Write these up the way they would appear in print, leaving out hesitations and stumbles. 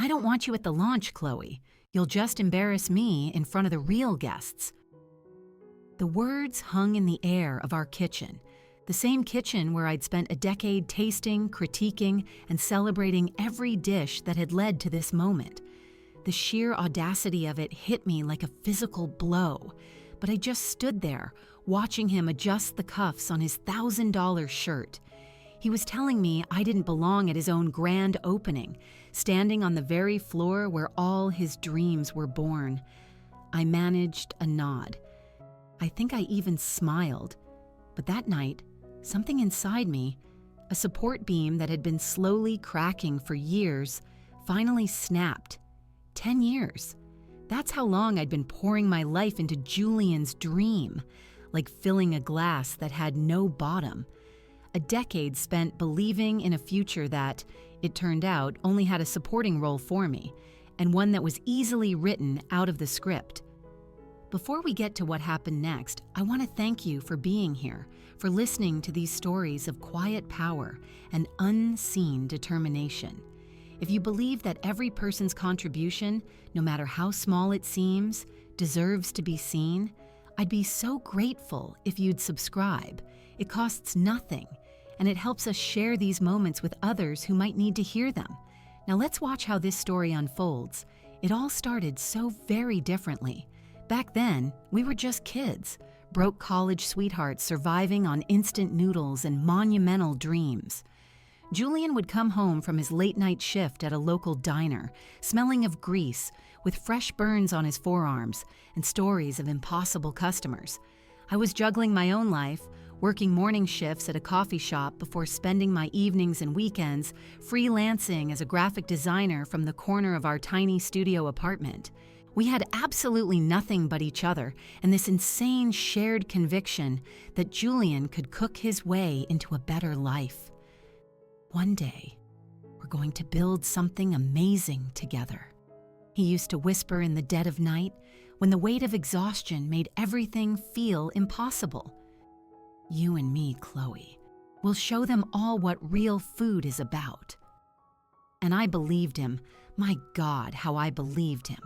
I don't want you at the launch, Chloe. You'll just embarrass me in front of the real guests." The words hung in the air of our kitchen, the same kitchen where I'd spent a decade tasting, critiquing, and celebrating every dish that had led to this moment. The sheer audacity of it hit me like a physical blow, but I just stood there, watching him adjust the cuffs on his $1,000 shirt. He was telling me I didn't belong at his own grand opening, standing on the very floor where all his dreams were born. I managed a nod. I think I even smiled. But that night, something inside me, a support beam that had been slowly cracking for years, finally snapped. 10 years. That's how long I'd been pouring my life into Julian's dream, like filling a glass that had no bottom. A decade spent believing in a future that, it turned out, only had a supporting role for me, and one that was easily written out of the script. Before we get to what happened next, I want to thank you for being here, for listening to these stories of quiet power and unseen determination. If you believe that every person's contribution, no matter how small it seems, deserves to be seen, I'd be so grateful if you'd subscribe. It costs nothing, and it helps us share these moments with others who might need to hear them. Now let's watch how this story unfolds. It all started so very differently. Back then, we were just kids, broke college sweethearts surviving on instant noodles and monumental dreams. Julian would come home from his late-night shift at a local diner, smelling of grease, with fresh burns on his forearms and stories of impossible customers. I was juggling my own life, working morning shifts at a coffee shop before spending my evenings and weekends freelancing as a graphic designer from the corner of our tiny studio apartment. We had absolutely nothing but each other and this insane shared conviction that Julian could cook his way into a better life. One day, we're going to build something amazing together. He used to whisper in the dead of night when the weight of exhaustion made everything feel impossible. "You and me, Chloe, will show them all what real food is about." And I believed him. My God, how I believed him.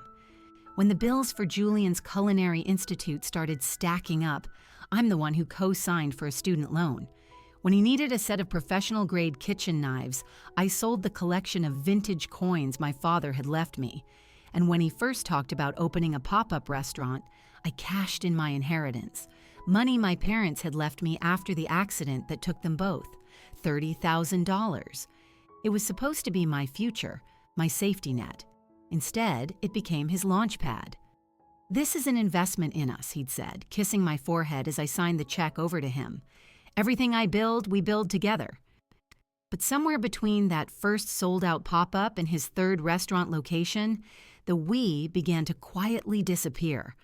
When the bills for Julian's Culinary Institute started stacking up, I'm the one who co-signed for a student loan. When he needed a set of professional-grade kitchen knives, I sold the collection of vintage coins my father had left me. And when he first talked about opening a pop-up restaurant, I cashed in my inheritance, money my parents had left me after the accident that took them both, $30,000. It was supposed to be my future, my safety net. Instead, it became his launch pad. "This is an investment in us," he'd said, kissing my forehead as I signed the check over to him. "Everything I build, we build together." But somewhere between that first sold-out pop-up and his third restaurant location, the we began to quietly disappear.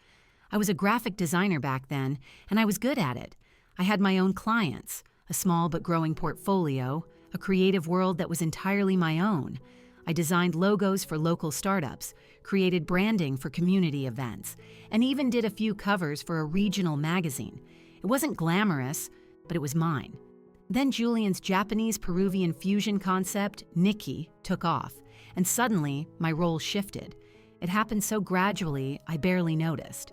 I was a graphic designer back then, and I was good at it. I had my own clients, a small but growing portfolio, a creative world that was entirely my own. I designed logos for local startups, created branding for community events, and even did a few covers for a regional magazine. It wasn't glamorous, but it was mine. Then Julian's Japanese-Peruvian fusion concept, Nikki, took off, and suddenly my role shifted. It happened so gradually, I barely noticed.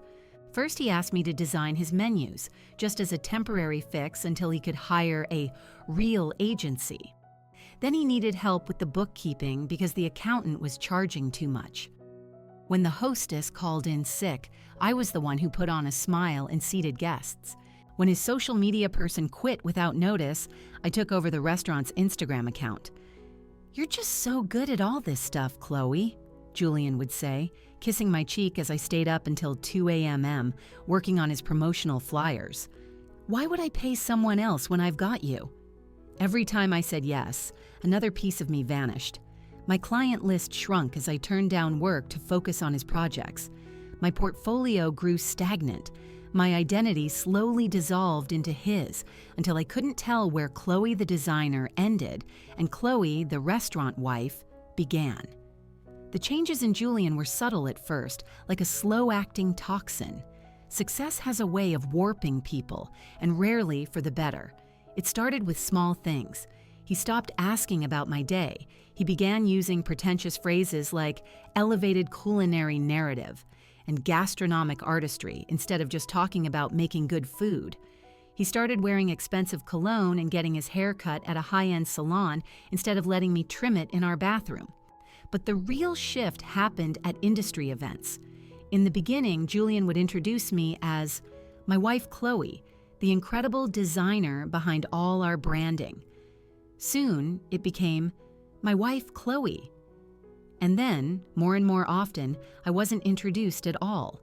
First, he asked me to design his menus, just as a temporary fix until he could hire a real agency. Then he needed help with the bookkeeping because the accountant was charging too much. When the hostess called in sick, I was the one who put on a smile and seated guests. When his social media person quit without notice, I took over the restaurant's Instagram account. "You're just so good at all this stuff, Chloe," Julian would say, kissing my cheek as I stayed up until 2 a.m. working on his promotional flyers. "Why would I pay someone else when I've got you?" Every time I said yes, another piece of me vanished. My client list shrunk as I turned down work to focus on his projects. My portfolio grew stagnant. My identity slowly dissolved into his until I couldn't tell where Chloe the designer ended and Chloe the restaurant wife began. The changes in Julian were subtle at first, like a slow-acting toxin. Success has a way of warping people, and rarely for the better. It started with small things. He stopped asking about my day. He began using pretentious phrases like elevated culinary narrative and gastronomic artistry instead of just talking about making good food. He started wearing expensive cologne and getting his hair cut at a high-end salon instead of letting me trim it in our bathroom. But the real shift happened at industry events. In the beginning, Julian would introduce me as my wife Chloe, the incredible designer behind all our branding. Soon, it became my wife Chloe. And then, more and more often, I wasn't introduced at all.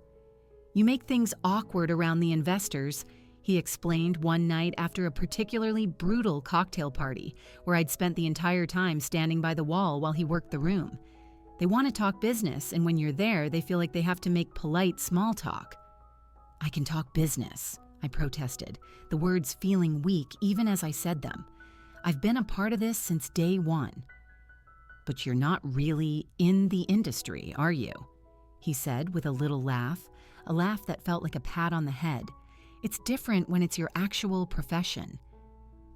You make things awkward around the investors, he explained one night after a particularly brutal cocktail party where I'd spent the entire time standing by the wall while he worked the room. They want to talk business, and when you're there, they feel like they have to make polite small talk. I can talk business, I protested, the words feeling weak even as I said them. I've been a part of this since day one. But you're not really in the industry, are you? He said with a little laugh, a laugh that felt like a pat on the head. It's different when it's your actual profession.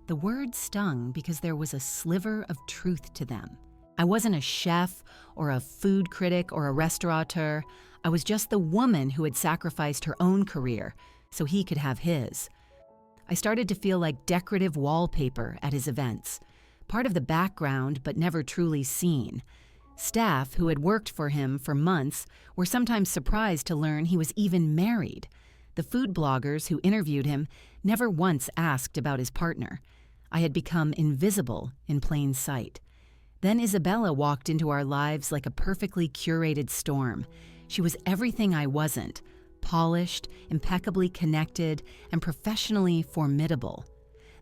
The words stung because there was a sliver of truth to them. I wasn't a chef or a food critic or a restaurateur. I was just the woman who had sacrificed her own career so he could have his. I started to feel like decorative wallpaper at his events, part of the background but never truly seen. Staff who had worked for him for months were sometimes surprised to learn he was even married. The food bloggers who interviewed him never once asked about his partner. I had become invisible in plain sight. Then Isabella walked into our lives like a perfectly curated storm. She was everything I wasn't, polished, impeccably connected, and professionally formidable.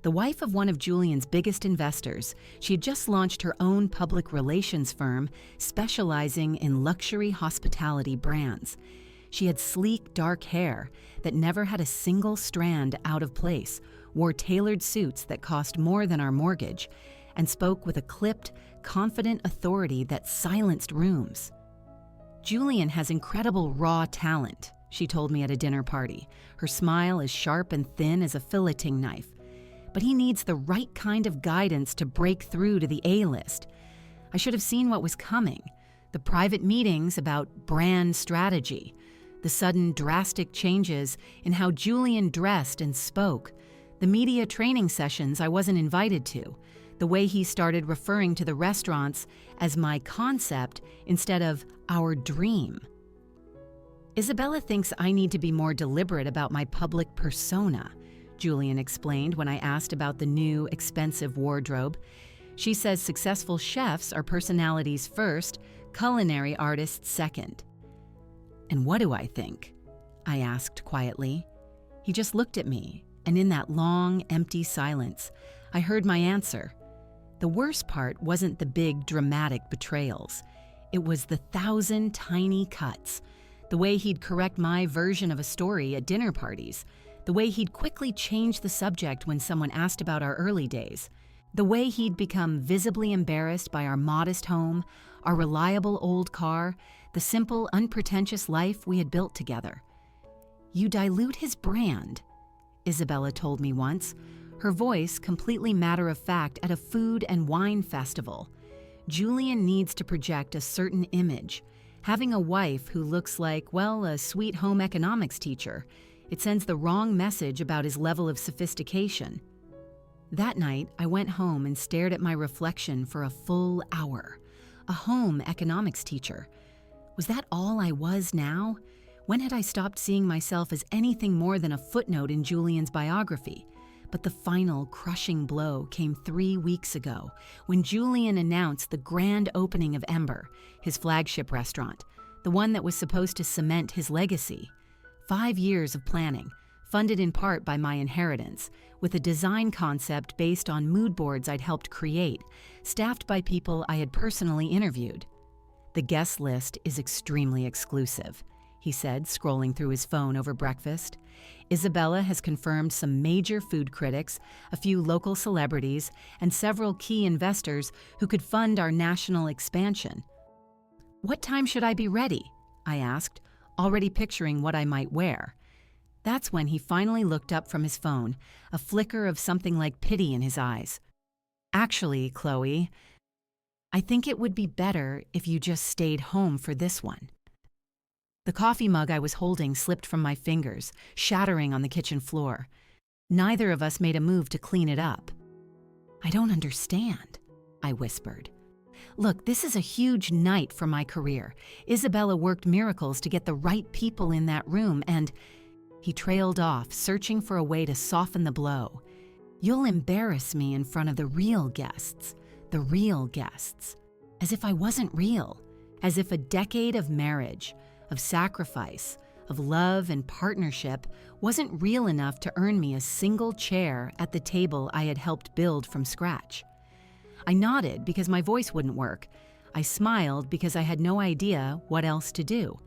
The wife of one of Julian's biggest investors, she had just launched her own public relations firm specializing in luxury hospitality brands. She had sleek, dark hair that never had a single strand out of place, wore tailored suits that cost more than our mortgage, and spoke with a clipped, confident authority that silenced rooms. Julian has incredible raw talent, she told me at a dinner party, her smile as sharp and thin as a filleting knife. But he needs the right kind of guidance to break through to the A-list. I should have seen what was coming. The private meetings about brand strategy, the sudden drastic changes in how Julian dressed and spoke, the media training sessions I wasn't invited to, the way he started referring to the restaurants as my concept instead of our dream. Isabella thinks I need to be more deliberate about my public persona, Julian explained when I asked about the new, expensive wardrobe. She says successful chefs are personalities first, culinary artists second. And what do I think? I asked quietly. He just looked at me, and in that long, empty silence, I heard my answer. The worst part wasn't the big, dramatic betrayals. It was the 1,000 tiny cuts, the way he'd correct my version of a story at dinner parties, the way he'd quickly change the subject when someone asked about our early days, the way he'd become visibly embarrassed by our modest home, our reliable old car, the simple, unpretentious life we had built together. You dilute his brand, Isabella told me once, her voice completely matter-of-fact at a food and wine festival. Julian needs to project a certain image. Having a wife who looks like, well, a sweet home economics teacher, it sends the wrong message about his level of sophistication. That night, I went home and stared at my reflection for a full hour. A home economics teacher. Was that all I was now? When had I stopped seeing myself as anything more than a footnote in Julian's biography? But the final crushing blow came 3 weeks ago when Julian announced the grand opening of Ember, his flagship restaurant, the one that was supposed to cement his legacy. 5 years of planning, funded in part by my inheritance, with a design concept based on mood boards I'd helped create, staffed by people I had personally interviewed. The guest list is extremely exclusive, he said, scrolling through his phone over breakfast. Isabella has confirmed some major food critics, a few local celebrities, and several key investors who could fund our national expansion. What time should I be ready? I asked, already picturing what I might wear. That's when he finally looked up from his phone, a flicker of something like pity in his eyes. Actually, Chloe, I think it would be better if you just stayed home for this one. The coffee mug I was holding slipped from my fingers, shattering on the kitchen floor. Neither of us made a move to clean it up. I don't understand, I whispered. Look, this is a huge night for my career. Isabella worked miracles to get the right people in that room, and he trailed off, searching for a way to soften the blow. You'll embarrass me in front of the real guests. The real guests. As if I wasn't real. As if a decade of marriage, of sacrifice, of love and partnership wasn't real enough to earn me a single chair at the table I had helped build from scratch. I nodded because my voice wouldn't work. I smiled because I had no idea what else to do.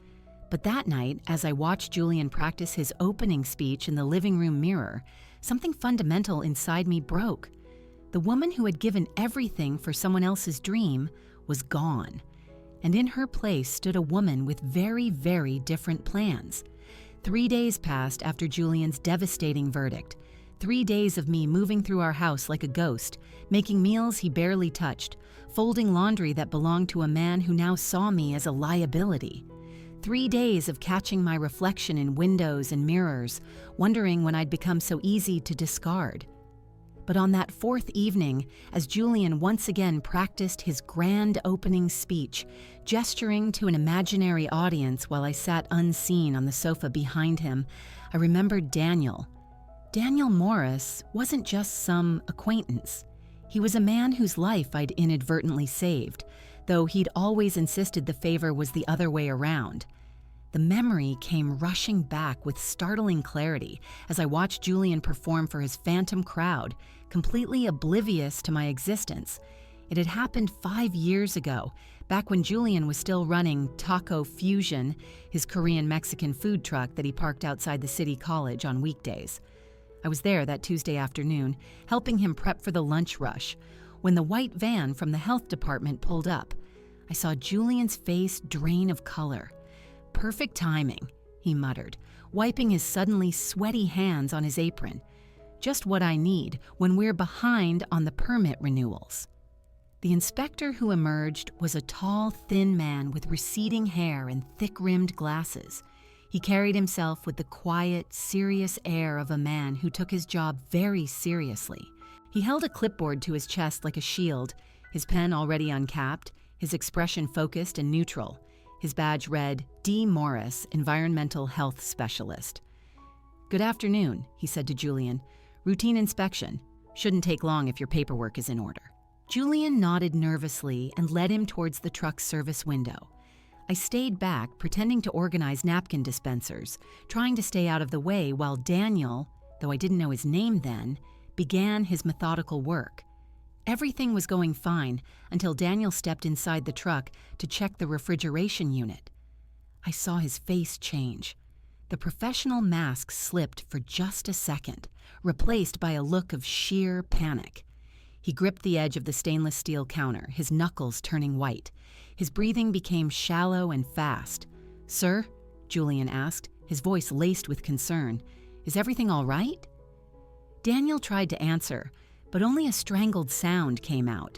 But that night, as I watched Julian practice his opening speech in the living room mirror, something fundamental inside me broke. The woman who had given everything for someone else's dream was gone. And in her place stood a woman with very, very different plans. 3 days passed after Julian's devastating verdict. 3 days of me moving through our house like a ghost, making meals he barely touched, folding laundry that belonged to a man who now saw me as a liability. 3 days of catching my reflection in windows and mirrors, wondering when I'd become so easy to discard. But on that 4th evening, as Julian once again practiced his grand opening speech, gesturing to an imaginary audience while I sat unseen on the sofa behind him, I remembered Daniel. Daniel Morris wasn't just some acquaintance. He was a man whose life I'd inadvertently saved, though he'd always insisted the favor was the other way around. The memory came rushing back with startling clarity as I watched Julian perform for his phantom crowd, completely oblivious to my existence. It had happened 5 years ago, back when Julian was still running Taco Fusion, his Korean-Mexican food truck that he parked outside the city college on weekdays. I was there that Tuesday afternoon, helping him prep for the lunch rush. When the white van from the health department pulled up, I saw Julian's face drain of color. "Perfect timing," he muttered, wiping his suddenly sweaty hands on his apron. "Just what I need when we're behind on the permit renewals." The inspector who emerged was a tall, thin man with receding hair and thick-rimmed glasses. He carried himself with the quiet, serious air of a man who took his job very seriously. He held a clipboard to his chest like a shield, his pen already uncapped, his expression focused and neutral. His badge read, D. Morris, Environmental Health Specialist. "Good afternoon," he said to Julian. "Routine inspection. Shouldn't take long if your paperwork is in order." Julian nodded nervously and led him towards the truck's service window. I stayed back, pretending to organize napkin dispensers, trying to stay out of the way while Daniel, though I didn't know his name then, began his methodical work. Everything was going fine until Daniel stepped inside the truck to check the refrigeration unit. I saw his face change. The professional mask slipped for just a second, replaced by a look of sheer panic. He gripped the edge of the stainless steel counter, his knuckles turning white. His breathing became shallow and fast. "Sir?" Julian asked, his voice laced with concern. "Is everything all right?" Daniel tried to answer, but only a strangled sound came out.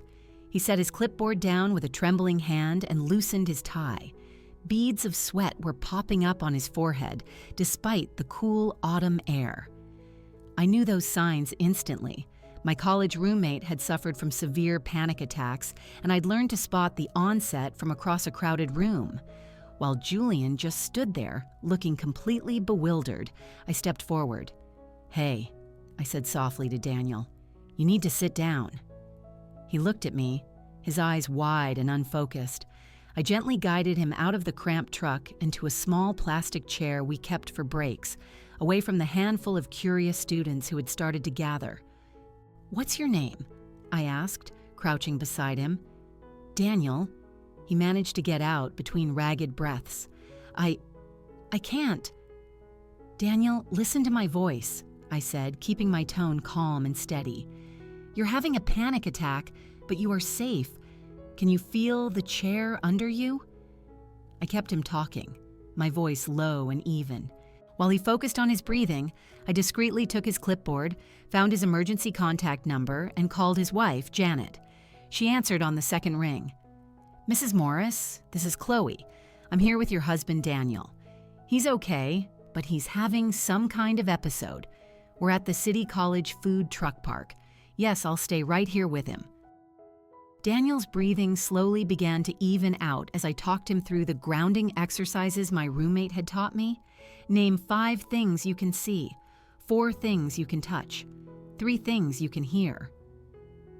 He set his clipboard down with a trembling hand and loosened his tie. Beads of sweat were popping up on his forehead, despite the cool autumn air. I knew those signs instantly. My college roommate had suffered from severe panic attacks, and I'd learned to spot the onset from across a crowded room. While Julian just stood there, looking completely bewildered, I stepped forward. "Hey," I said softly to Daniel, "you need to sit down." He looked at me, his eyes wide and unfocused. I gently guided him out of the cramped truck into a small plastic chair we kept for breaks, away from the handful of curious students who had started to gather. "What's your name?" I asked, crouching beside him. "Daniel." He managed to get out between ragged breaths. I can't." "Daniel, listen to my voice," I said, keeping my tone calm and steady. "You're having a panic attack, but you are safe. Can you feel the chair under you?" I kept him talking, my voice low and even. While he focused on his breathing, I discreetly took his clipboard, found his emergency contact number, and called his wife, Janet. She answered on the second ring. "Mrs. Morris, this is Chloe. I'm here with your husband, Daniel. He's okay, but he's having some kind of episode. We're at the City College food truck park. Yes, I'll stay right here with him." Daniel's breathing slowly began to even out as I talked him through the grounding exercises my roommate had taught me. Name 5 things you can see, 4 things you can touch, 3 things you can hear.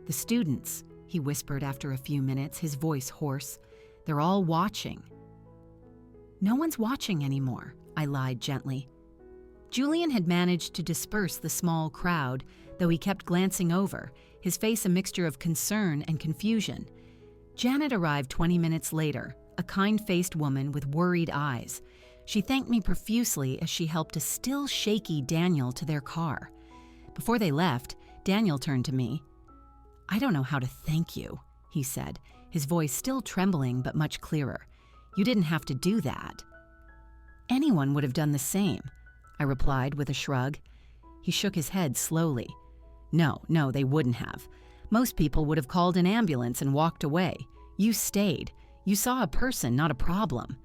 "The students," he whispered after a few minutes, his voice hoarse. "They're all watching." "No one's watching anymore," I lied gently. Julian had managed to disperse the small crowd, though he kept glancing over, his face a mixture of concern and confusion. Janet arrived 20 minutes later, a kind-faced woman with worried eyes. She thanked me profusely as she helped a still shaky Daniel to their car. Before they left, Daniel turned to me. "I don't know how to thank you," he said, his voice still trembling but much clearer. "You didn't have to do that." "Anyone would have done the same," I replied with a shrug. He shook his head slowly. No, they wouldn't have. Most people would have called an ambulance and walked away. You stayed. You saw a person, not a problem."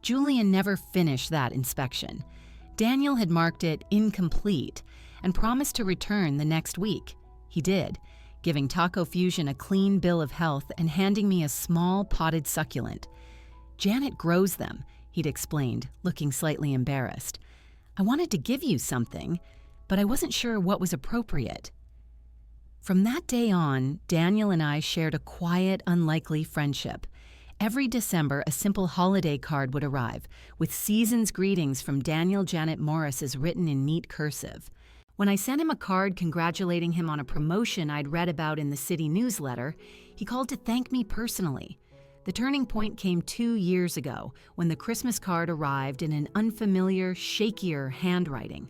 Julian never finished that inspection. Daniel had marked it incomplete and promised to return the next week. He did, giving Taco Fusion a clean bill of health and handing me a small potted succulent. "Janet grows them," he'd explained, looking slightly embarrassed. "I wanted to give you something, but I wasn't sure what was appropriate." From that day on, Daniel and I shared a quiet, unlikely friendship. Every December, a simple holiday card would arrive, with season's greetings from Daniel Janet Morris written in neat cursive. When I sent him a card congratulating him on a promotion I'd read about in the city newsletter, he called to thank me personally. The turning point came 2 years ago, when the Christmas card arrived in an unfamiliar, shakier handwriting.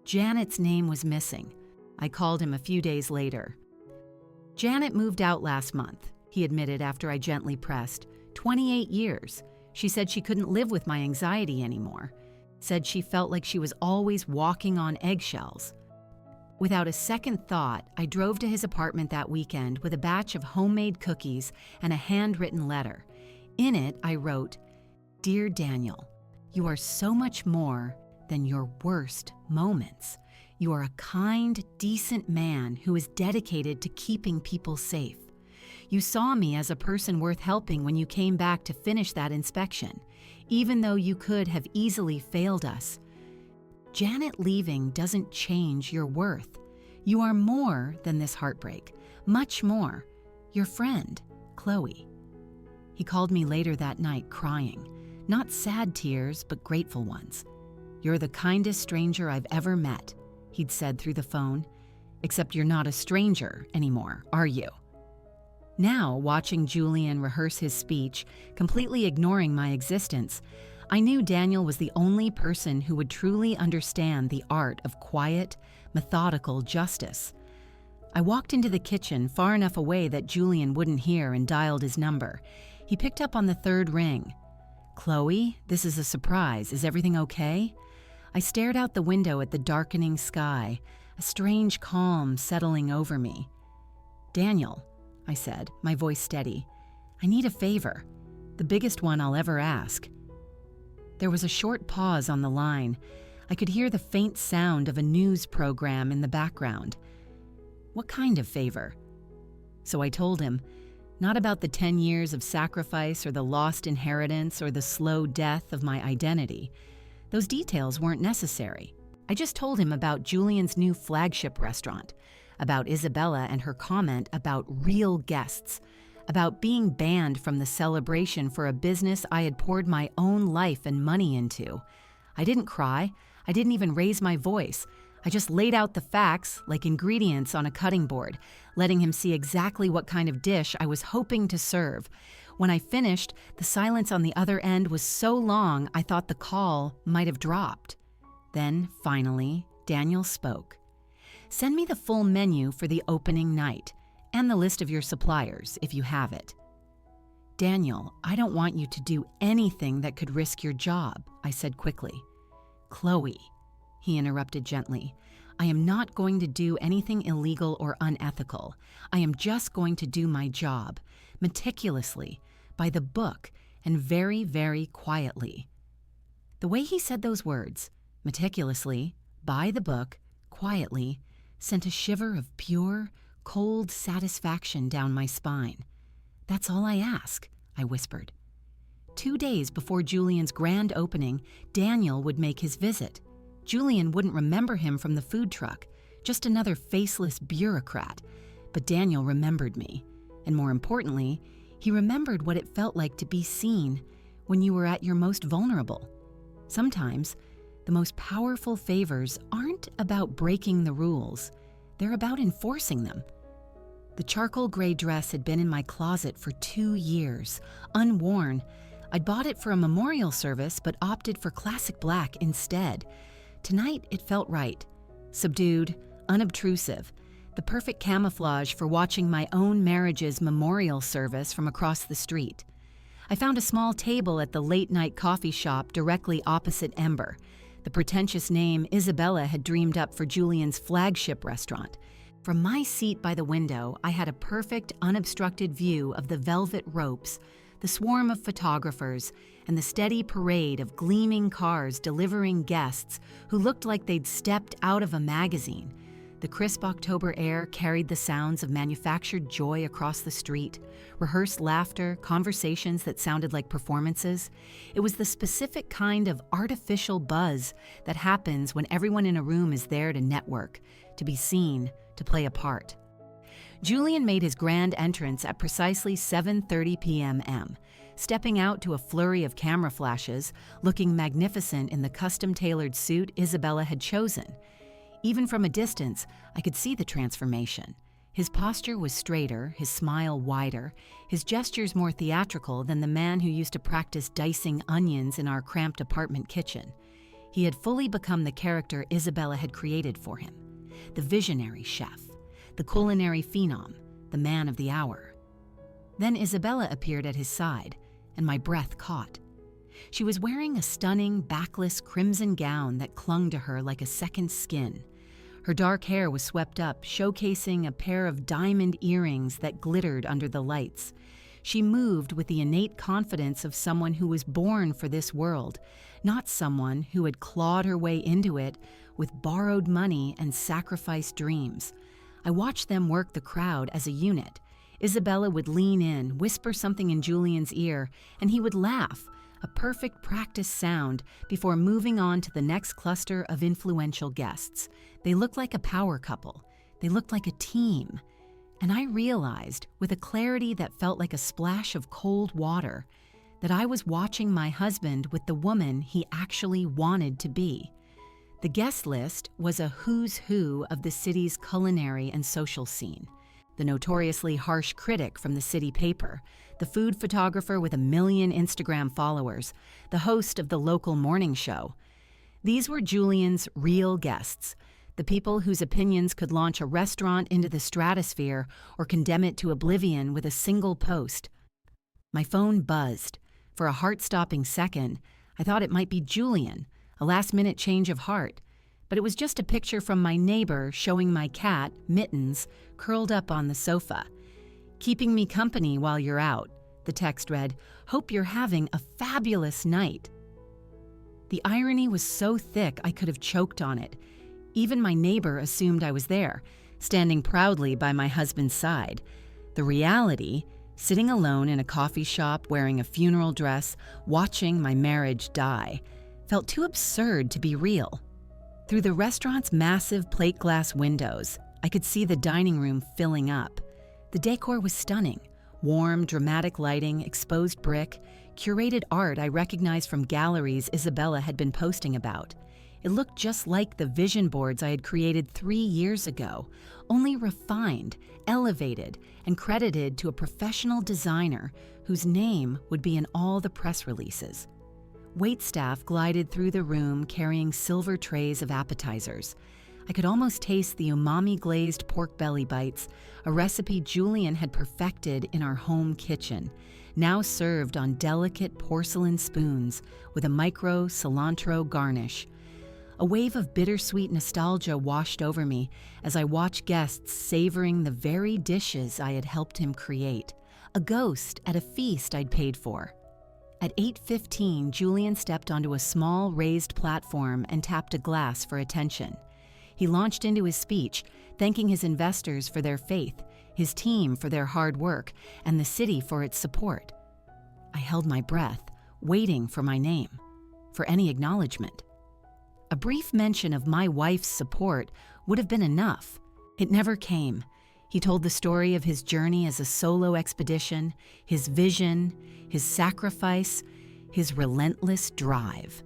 Janet's name was missing. I called him a few days later. "Janet moved out last month," he admitted after I gently pressed. 28 years. She said she couldn't live with my anxiety anymore. Said she felt like she was always walking on eggshells. Without a second thought, I drove to his apartment that weekend with a batch of homemade cookies and a handwritten letter. In it, I wrote, "Dear Daniel, you are so much more than your worst moments. You are a kind, decent man who is dedicated to keeping people safe. You saw me as a person worth helping when you came back to finish that inspection, even though you could have easily failed us. Janet leaving doesn't change your worth. You are more than this heartbreak, much more. Your friend, Chloe." He called me later that night crying, not sad tears, but grateful ones. "You're the kindest stranger I've ever met," he'd said through the phone. "Except you're not a stranger anymore, are you?" Now, watching Julian rehearse his speech, completely ignoring my existence, I knew Daniel was the only person who would truly understand the art of quiet, methodical justice. I walked into the kitchen far enough away that Julian wouldn't hear and dialed his number. He picked up on the 3rd ring. "Chloe, this is a surprise. Is everything okay?" I stared out the window at the darkening sky, a strange calm settling over me. "Daniel," I said, my voice steady, "I need a favor, the biggest one I'll ever ask." There was a short pause on the line. I could hear the faint sound of a news program in the background. "What kind of favor?" So I told him, not about the 10 years of sacrifice or the lost inheritance or the slow death of my identity. Those details weren't necessary. I just told him about Julian's new flagship restaurant, about Isabella and her comment about real guests, about being banned from the celebration for a business I had poured my own life and money into. I didn't cry. I didn't even raise my voice. I just laid out the facts like ingredients on a cutting board, letting him see exactly what kind of dish I was hoping to serve. When I finished, the silence on the other end was so long I thought the call might have dropped. Then, finally, Daniel spoke. "Send me the full menu for the opening night, and the list of your suppliers, if you have it." "Daniel, I don't want you to do anything that could risk your job," I said quickly. Chloe, he interrupted gently, I am not going to do anything illegal or unethical. I am just going to do my job, meticulously, by the book, and very, very quietly. The way he said those words, meticulously, by the book, quietly, sent a shiver of pure, cold satisfaction down my spine. That's all I ask, I whispered. 2 days before Julian's grand opening, Daniel would make his visit. Julian wouldn't remember him from the food truck, just another faceless bureaucrat. But Daniel remembered me. And more importantly, he remembered what it felt like to be seen when you were at your most vulnerable. Sometimes, the most powerful favors aren't about breaking the rules. They're about enforcing them. The charcoal gray dress had been in my closet for 2 years, unworn. I'd bought it for a memorial service, but opted for classic black instead. Tonight, it felt right. Subdued, unobtrusive, the perfect camouflage for watching my own marriage's memorial service from across the street. I found a small table at the late-night coffee shop directly opposite Ember, the pretentious name Isabella had dreamed up for Julian's flagship restaurant. From my seat by the window, I had a perfect, unobstructed view of the velvet ropes, the swarm of photographers, and the steady parade of gleaming cars delivering guests who looked like they'd stepped out of a magazine. The crisp October air carried the sounds of manufactured joy across the street, rehearsed laughter, conversations that sounded like performances. It was the specific kind of artificial buzz that happens when everyone in a room is there to network, to be seen, to play a part. Julian made his grand entrance at precisely 7:30 p.m. Stepping out to a flurry of camera flashes, looking magnificent in the custom-tailored suit Isabella had chosen. Even from a distance, I could see the transformation. His posture was straighter, his smile wider, his gestures more theatrical than the man who used to practice dicing onions in our cramped apartment kitchen. He had fully become the character Isabella had created for him, the visionary chef, the culinary phenom, the man of the hour. Then Isabella appeared at his side, and my breath caught. She was wearing a stunning, backless crimson gown that clung to her like a second skin. Her dark hair was swept up, showcasing a pair of diamond earrings that glittered under the lights. She moved with the innate confidence of someone who was born for this world, not someone who had clawed her way into it with borrowed money and sacrificed dreams. I watched them work the crowd as a unit. Isabella would lean in, whisper something in Julian's ear, and he would laugh, a perfect practice sound, before moving on to the next cluster of influential guests. They looked like a power couple. They looked like a team. And I realized, with a clarity that felt like a splash of cold water, that I was watching my husband with the woman he actually wanted to be. The guest list was a who's who of the city's culinary and social scene. The notoriously harsh critic from the city paper, the food photographer with 1 million Instagram followers, the host of the local morning show. These were Julian's real guests, the people whose opinions could launch a restaurant into the stratosphere or condemn it to oblivion with a single post. My phone buzzed. For a heart-stopping second, I thought it might be Julian, a last-minute change of heart. But it was just a picture from my neighbor showing my cat, Mittens, curled up on the sofa. "Keeping me company while you're out," the text read. "Hope you're having a fabulous night." The irony was so thick I could have choked on it. Even my neighbor assumed I was there, standing proudly by my husband's side. The reality, sitting alone in a coffee shop wearing a funeral dress, watching my marriage die, felt too absurd to be real. Through the restaurant's massive plate glass windows, I could see the dining room filling up. The decor was stunning. Warm, dramatic lighting, exposed brick, curated art I recognized from galleries Isabella had been posting about. It looked just like the vision boards I had created 3 years ago, only refined, elevated, and credited to a professional designer whose name would be in all the press releases. Waitstaff glided through the room carrying silver trays of appetizers. I could almost taste the umami-glazed pork belly bites, a recipe Julian had perfected in our home kitchen, now served on delicate porcelain spoons with a micro cilantro garnish. A wave of bittersweet nostalgia washed over me as I watched guests savoring the very dishes I had helped him create, a ghost at a feast I'd paid for. At 8:15, Julian stepped onto a small raised platform and tapped a glass for attention. He launched into his speech, thanking his investors for their faith, his team for their hard work, and the city for its support. I held my breath, waiting for my name, for any acknowledgement. A brief mention of my wife's support would have been enough. It never came. He told the story of his journey as a solo expedition, his vision, his sacrifice, his relentless drive.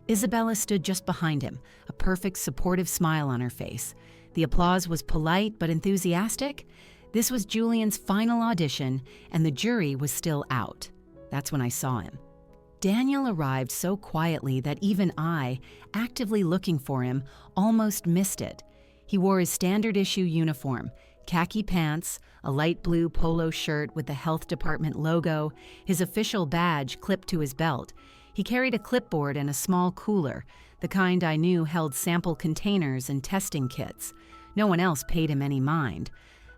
Isabella stood just behind him, a perfect supportive smile on her face. The applause was polite but enthusiastic. This was Julian's final audition, and the jury was still out. That's when I saw him. Daniel arrived so quietly that even I, actively looking for him, almost missed it. He wore his standard issue uniform, khaki pants, a light blue polo shirt with the health department logo, his official badge clipped to his belt. He carried a clipboard and a small cooler, the kind I knew held sample containers and testing kits. No one else paid him any mind.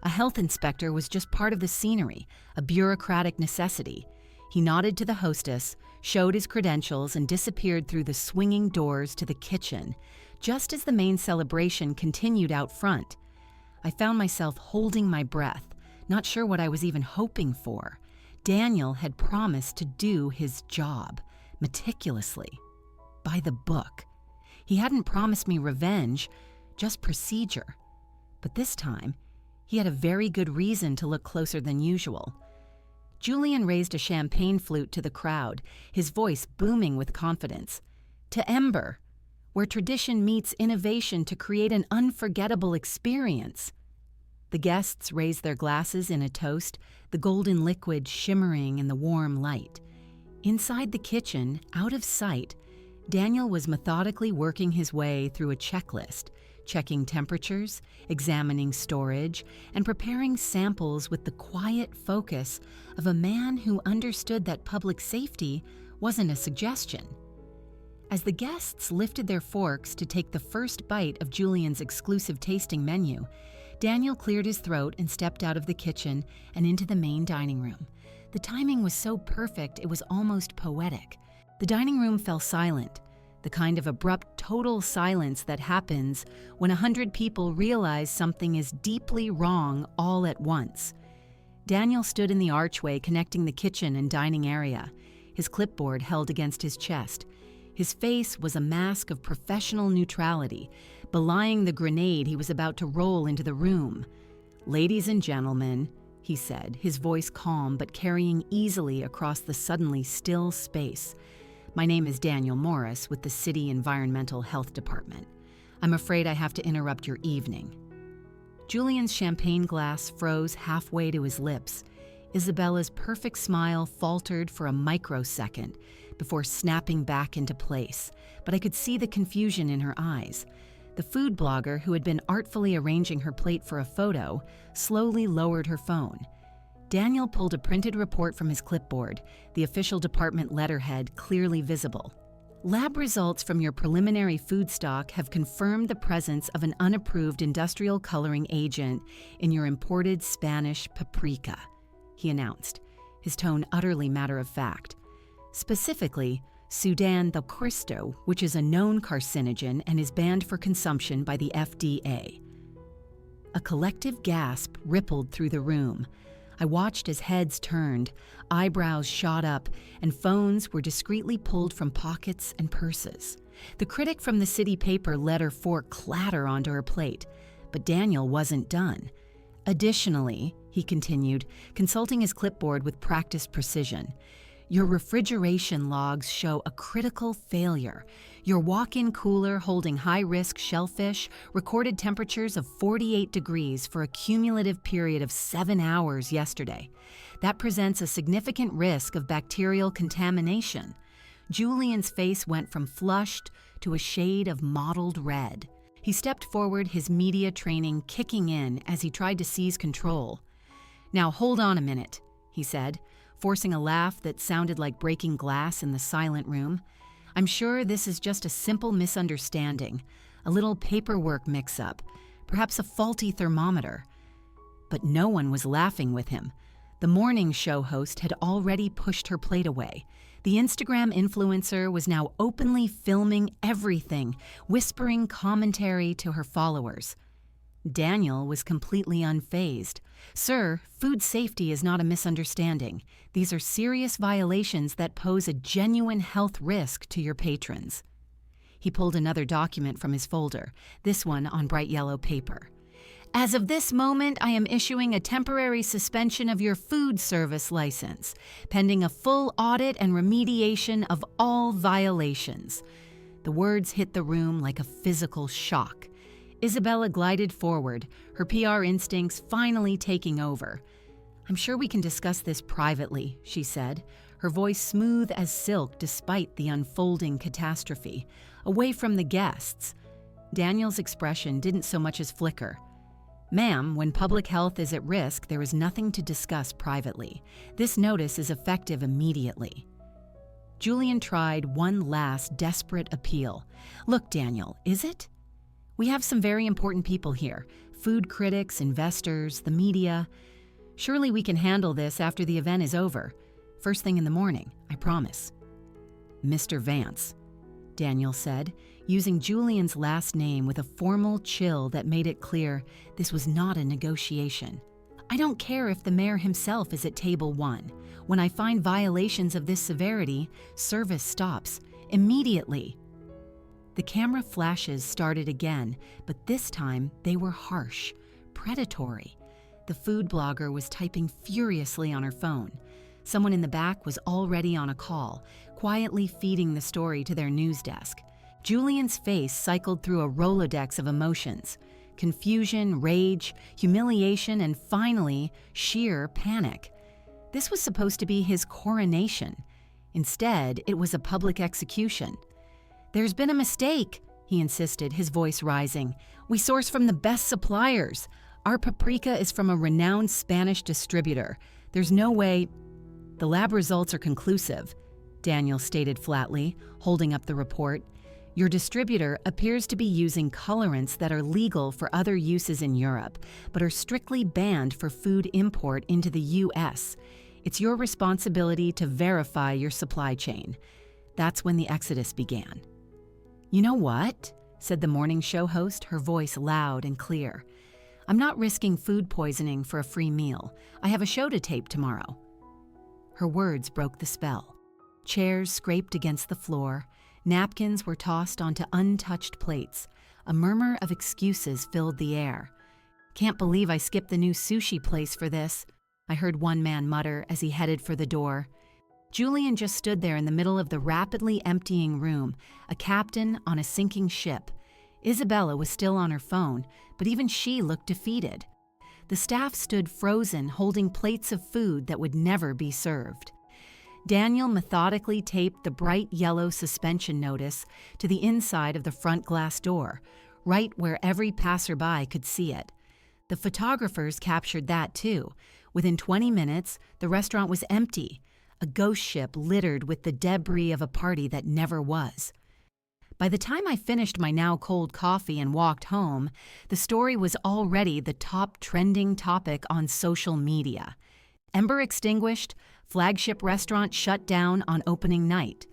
A health inspector was just part of the scenery, a bureaucratic necessity. He nodded to the hostess, showed his credentials, and disappeared through the swinging doors to the kitchen, just as the main celebration continued out front. I found myself holding my breath, not sure what I was even hoping for. Daniel had promised to do his job, meticulously, by the book. He hadn't promised me revenge, just procedure. But this time, he had a very good reason to look closer than usual. Julian raised a champagne flute to the crowd, his voice booming with confidence. To Ember, where tradition meets innovation to create an unforgettable experience. The guests raised their glasses in a toast, the golden liquid shimmering in the warm light. Inside the kitchen, out of sight, Daniel was methodically working his way through a checklist, checking temperatures, examining storage, and preparing samples with the quiet focus of a man who understood that public safety wasn't a suggestion. As the guests lifted their forks to take the first bite of Julian's exclusive tasting menu, Daniel cleared his throat and stepped out of the kitchen and into the main dining room. The timing was so perfect it was almost poetic. The dining room fell silent, the kind of abrupt total silence that happens when 100 people realize something is deeply wrong all at once. Daniel stood in the archway connecting the kitchen and dining area, his clipboard held against his chest. His face was a mask of professional neutrality, belying the grenade he was about to roll into the room. "Ladies and gentlemen," he said, his voice calm but carrying easily across the suddenly still space. "My name is Daniel Morris with the City Environmental Health Department. I'm afraid I have to interrupt your evening." Julian's champagne glass froze halfway to his lips. Isabella's perfect smile faltered for a microsecond before snapping back into place, but I could see the confusion in her eyes. The food blogger, who had been artfully arranging her plate for a photo, slowly lowered her phone. Daniel pulled a printed report from his clipboard, the official department letterhead clearly visible. "Lab results from your preliminary food stock have confirmed the presence of an unapproved industrial coloring agent in your imported Spanish paprika," he announced, his tone utterly matter-of-fact. "Specifically, Sudan del Cristo, which is a known carcinogen and is banned for consumption by the FDA." A collective gasp rippled through the room. I watched as heads turned, eyebrows shot up, and phones were discreetly pulled from pockets and purses. The critic from the city paper let her fork clatter onto her plate, but Daniel wasn't done. "Additionally," he continued, consulting his clipboard with practiced precision, "your refrigeration logs show a critical failure. Your walk-in cooler holding high-risk shellfish recorded temperatures of 48 degrees for a cumulative period of 7 hours yesterday. That presents a significant risk of bacterial contamination." Julian's face went from flushed to a shade of mottled red. He stepped forward, his media training kicking in as he tried to seize control. "Now hold on a minute," he said, forcing a laugh that sounded like breaking glass in the silent room. I'm sure this is just a simple misunderstanding, a little paperwork mix-up, perhaps a faulty thermometer. But no one was laughing with him. The morning show host had already pushed her plate away. The Instagram influencer was now openly filming everything, whispering commentary to her followers. Daniel was completely unfazed. "Sir, food safety is not a misunderstanding. These are serious violations that pose a genuine health risk to your patrons." He pulled another document from his folder, this one on bright yellow paper. "As of this moment, I am issuing a temporary suspension of your food service license, pending a full audit and remediation of all violations." The words hit the room like a physical shock. Isabella glided forward, her PR instincts finally taking over. "I'm sure we can discuss this privately," she said, her voice smooth as silk despite the unfolding catastrophe, away from the guests. Daniel's expression didn't so much as flicker. "Ma'am, when public health is at risk, there is nothing to discuss privately. This notice is effective immediately." Julian tried one last desperate appeal. "Look, Daniel, is it? We have some very important people here, food critics, investors, the media. Surely we can handle this after the event is over. First thing in the morning, I promise." "Mr. Vance," Daniel said, using Julian's last name with a formal chill that made it clear this was not a negotiation. "I don't care if the mayor himself is at table 1. When I find violations of this severity, service stops immediately." The camera flashes started again, but this time they were harsh, predatory. The food blogger was typing furiously on her phone. Someone in the back was already on a call, quietly feeding the story to their news desk. Julian's face cycled through a Rolodex of emotions: confusion, rage, humiliation, and finally, sheer panic. This was supposed to be his coronation. Instead, it was a public execution. "There's been a mistake," he insisted, his voice rising. "We source from the best suppliers. Our paprika is from a renowned Spanish distributor. There's no way—" "The lab results are conclusive," Daniel stated flatly, holding up the report. "Your distributor appears to be using colorants that are legal for other uses in Europe, but are strictly banned for food import into the U.S. It's your responsibility to verify your supply chain." That's when the exodus began. "You know what?" said the morning show host, her voice loud and clear. "I'm not risking food poisoning for a free meal. I have a show to tape tomorrow." Her words broke the spell. Chairs scraped against the floor. Napkins were tossed onto untouched plates. A murmur of excuses filled the air. "Can't believe I skipped the new sushi place for this," I heard one man mutter as he headed for the door. Julian just stood there in the middle of the rapidly emptying room, a captain on a sinking ship. Isabella was still on her phone, but even she looked defeated. The staff stood frozen, holding plates of food that would never be served. Daniel methodically taped the bright yellow suspension notice to the inside of the front glass door, right where every passerby could see it. The photographers captured that too. Within 20 minutes, the restaurant was empty, a ghost ship littered with the debris of a party that never was. By the time I finished my now cold coffee and walked home, the story was already the top trending topic on social media. Ember extinguished, flagship restaurant shut down on opening night.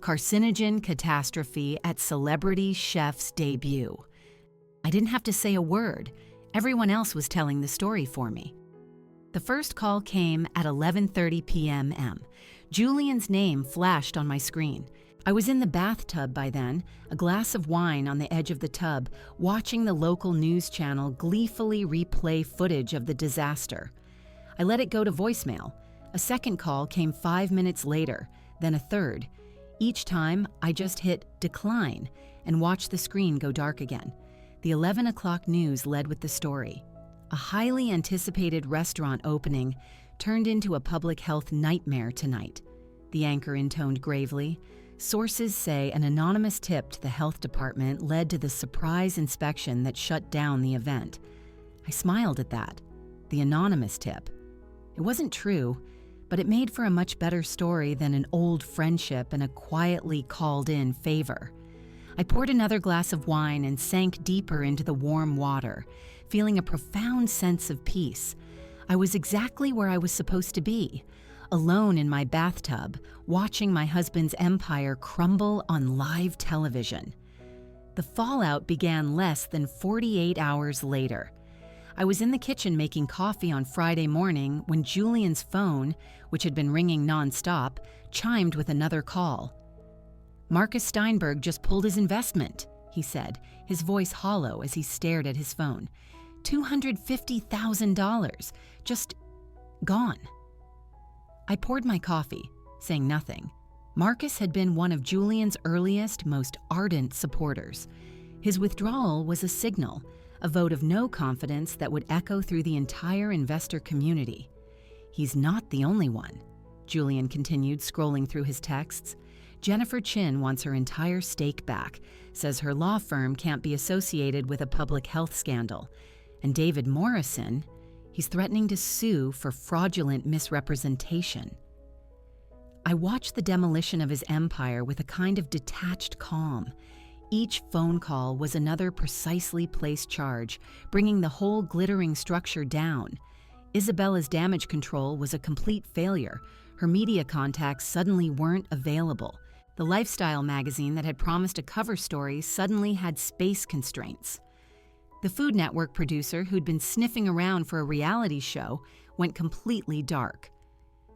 Carcinogen catastrophe at celebrity chef's debut. I didn't have to say a word. Everyone else was telling the story for me. The first call came at 11:30 p.m. Julian's name flashed on my screen. I was in the bathtub by then, a glass of wine on the edge of the tub, watching the local news channel gleefully replay footage of the disaster. I let it go to voicemail. A second call came 5 minutes later, then a third. Each time, I just hit decline and watched the screen go dark again. The 11 o'clock news led with the story. A highly anticipated restaurant opening turned into a public health nightmare tonight, the anchor intoned gravely. Sources say an anonymous tip to the health department led to the surprise inspection that shut down the event. I smiled at that. The anonymous tip. It wasn't true, but it made for a much better story than an old friendship and a quietly called-in favor. I poured another glass of wine and sank deeper into the warm water, feeling a profound sense of peace. I was exactly where I was supposed to be, alone in my bathtub, watching my husband's empire crumble on live television. The fallout began less than 48 hours later. I was in the kitchen making coffee on Friday morning when Julian's phone, which had been ringing nonstop, chimed with another call. "Marcus Steinberg just pulled his investment," he said, his voice hollow as he stared at his phone. $250,000, just gone. I poured my coffee, saying nothing. Marcus had been one of Julian's earliest, most ardent supporters. His withdrawal was a signal, a vote of no confidence that would echo through the entire investor community. "He's not the only one," Julian continued, scrolling through his texts. "Jennifer Chin wants her entire stake back, says her law firm can't be associated with a public health scandal. And David Morrison, he's threatening to sue for fraudulent misrepresentation." I watched the demolition of his empire with a kind of detached calm. Each phone call was another precisely placed charge, bringing the whole glittering structure down. Isabella's damage control was a complete failure. Her media contacts suddenly weren't available. The lifestyle magazine that had promised a cover story suddenly had space constraints. The Food Network producer, who'd been sniffing around for a reality show, went completely dark.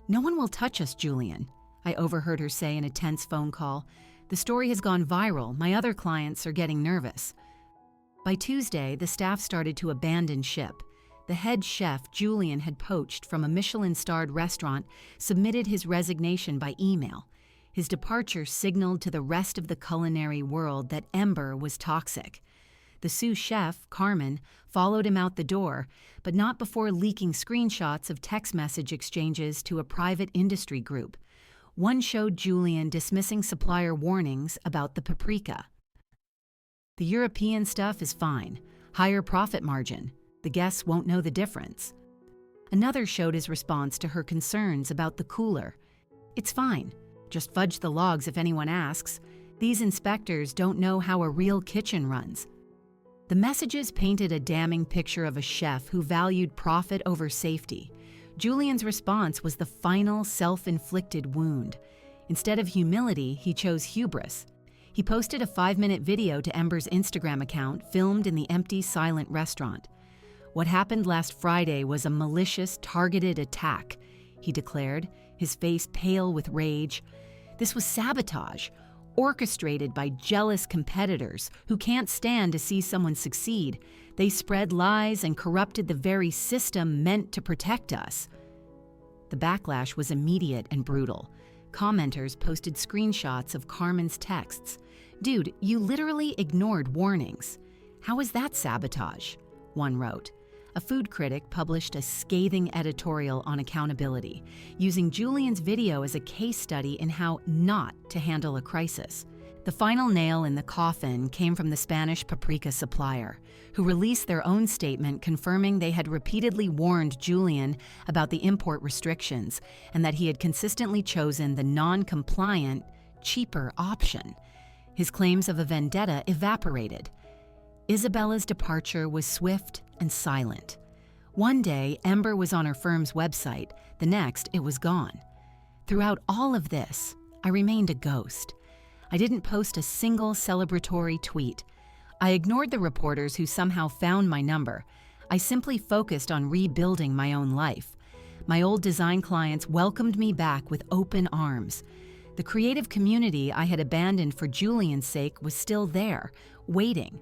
"No one will touch us, Julian," I overheard her say in a tense phone call. "The story has gone viral. My other clients are getting nervous." By Tuesday, the staff started to abandon ship. The head chef Julian had poached from a Michelin-starred restaurant submitted his resignation by email. His departure signaled to the rest of the culinary world that Ember was toxic. The sous chef, Carmen, followed him out the door, but not before leaking screenshots of text message exchanges to a private industry group. One showed Julian dismissing supplier warnings about the paprika. "The European stuff is fine. Higher profit margin. The guests won't know the difference." Another showed his response to her concerns about the cooler. "It's fine. Just fudge the logs if anyone asks. These inspectors don't know how a real kitchen runs." The messages painted a damning picture of a chef who valued profit over safety. Julian's response was the final self-inflicted wound. Instead of humility, he chose hubris. He posted a 5-minute video to Ember's Instagram account filmed in the empty, silent restaurant. "What happened last Friday was a malicious, targeted attack," he declared, his face pale with rage. "This was sabotage, orchestrated by jealous competitors who can't stand to see someone succeed. They spread lies and corrupted the very system meant to protect us." The backlash was immediate and brutal. Commenters posted screenshots of Carmen's texts. "Dude, you literally ignored warnings. How is that sabotage?" one wrote. A food critic published a scathing editorial on accountability, using Julian's video as a case study in how not to handle a crisis. The final nail in the coffin came from the Spanish paprika supplier, who released their own statement confirming they had repeatedly warned Julian about the import restrictions and that he had consistently chosen the non-compliant, cheaper option. His claims of a vendetta evaporated. Isabella's departure was swift and silent. One day, Ember was on her firm's website. The next, it was gone. Throughout all of this, I remained a ghost. I didn't post a single celebratory tweet. I ignored the reporters who somehow found my number. I simply focused on rebuilding my own life. My old design clients welcomed me back with open arms. The creative community I had abandoned for Julian's sake was still there, waiting.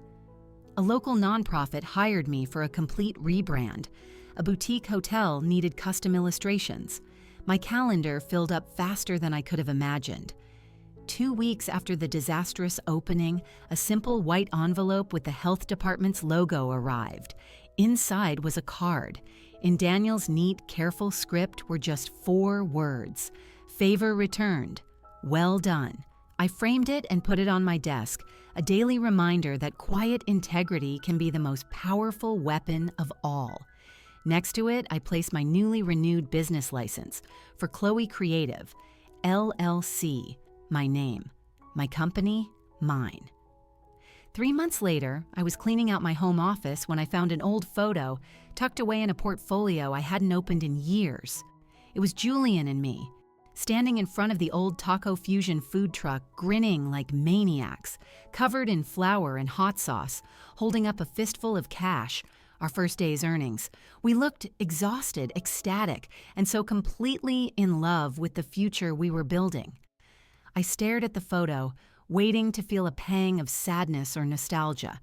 A local nonprofit hired me for a complete rebrand. A boutique hotel needed custom illustrations. My calendar filled up faster than I could have imagined. 2 weeks after the disastrous opening, a simple white envelope with the health department's logo arrived. Inside was a card. In Daniel's neat, careful script were just 4 words. "Favor returned. Well done." I framed it and put it on my desk, a daily reminder that quiet integrity can be the most powerful weapon of all. Next to it, I placed my newly renewed business license for Chloe Creative, LLC, my name, my company, mine. 3 months later, I was cleaning out my home office when I found an old photo tucked away in a portfolio I hadn't opened in years. It was Julian and me, standing in front of the old Taco Fusion food truck, grinning like maniacs, covered in flour and hot sauce, holding up a fistful of cash, our first day's earnings. We looked exhausted, ecstatic, and so completely in love with the future we were building. I stared at the photo, waiting to feel a pang of sadness or nostalgia.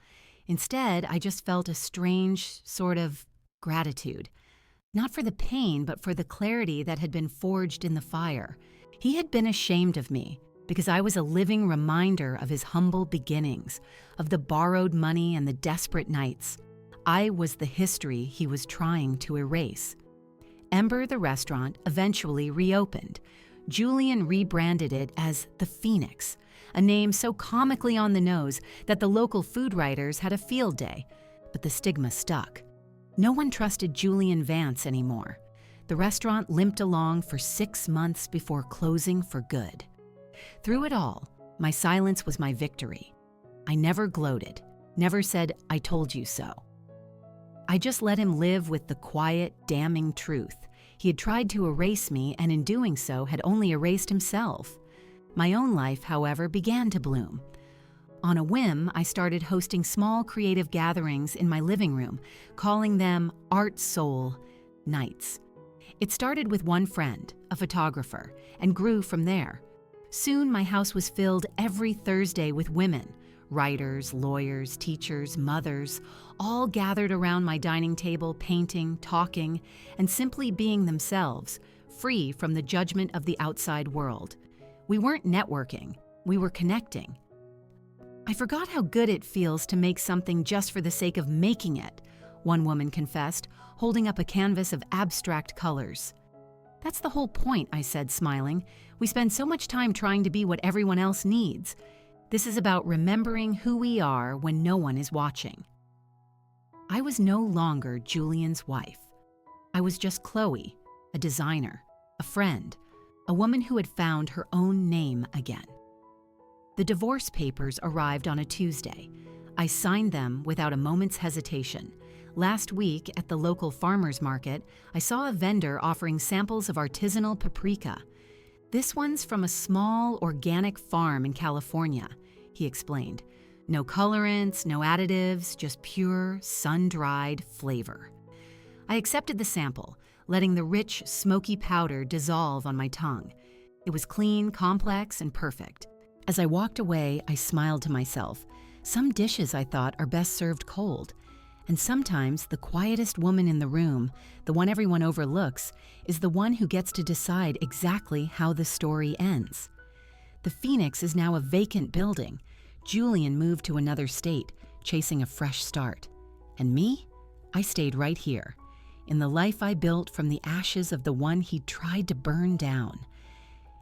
Instead, I just felt a strange sort of gratitude. Not for the pain, but for the clarity that had been forged in the fire. He had been ashamed of me because I was a living reminder of his humble beginnings, of the borrowed money and the desperate nights. I was the history he was trying to erase. Ember, the restaurant, eventually reopened. Julian rebranded it as The Phoenix, a name so comically on the nose that the local food writers had a field day, but the stigma stuck. No one trusted Julian Vance anymore. The restaurant limped along for 6 months before closing for good. Through it all, my silence was my victory. I never gloated, never said, "I told you so." I just let him live with the quiet, damning truth. He had tried to erase me, and in doing so had only erased himself. My own life, however, began to bloom. On a whim, I started hosting small creative gatherings in my living room, calling them Art Soul Nights. It started with one friend, a photographer, and grew from there. Soon my house was filled every Thursday with women, writers, lawyers, teachers, mothers, all gathered around my dining table, painting, talking, and simply being themselves, free from the judgment of the outside world. We weren't networking, we were connecting. "I forgot how good it feels to make something just for the sake of making it," one woman confessed, holding up a canvas of abstract colors. "That's the whole point," I said, smiling. "We spend so much time trying to be what everyone else needs. This is about remembering who we are when no one is watching." I was no longer Julian's wife. I was just Chloe, a designer, a friend, a woman who had found her own name again. The divorce papers arrived on a Tuesday. I signed them without a moment's hesitation. Last week, at the local farmer's market, I saw a vendor offering samples of artisanal paprika. "This one's from a small, organic farm in California," he explained. "No colorants, no additives, just pure, sun-dried flavor." I accepted the sample, letting the rich, smoky powder dissolve on my tongue. It was clean, complex, and perfect. As I walked away, I smiled to myself. Some dishes, I thought, are best served cold. And sometimes the quietest woman in the room, the one everyone overlooks, is the one who gets to decide exactly how the story ends. The Phoenix is now a vacant building. Julian moved to another state, chasing a fresh start. And me? I stayed right here, in the life I built from the ashes of the one he tried to burn down.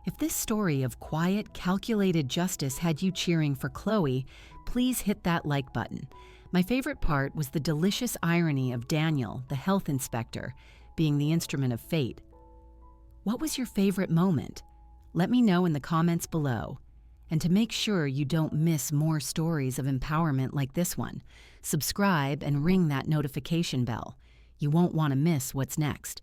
If this story of quiet, calculated justice had you cheering for Chloe, please hit that like button. My favorite part was the delicious irony of Daniel, the health inspector, being the instrument of fate. What was your favorite moment? Let me know in the comments below. And to make sure you don't miss more stories of empowerment like this one, subscribe and ring that notification bell. You won't want to miss what's next.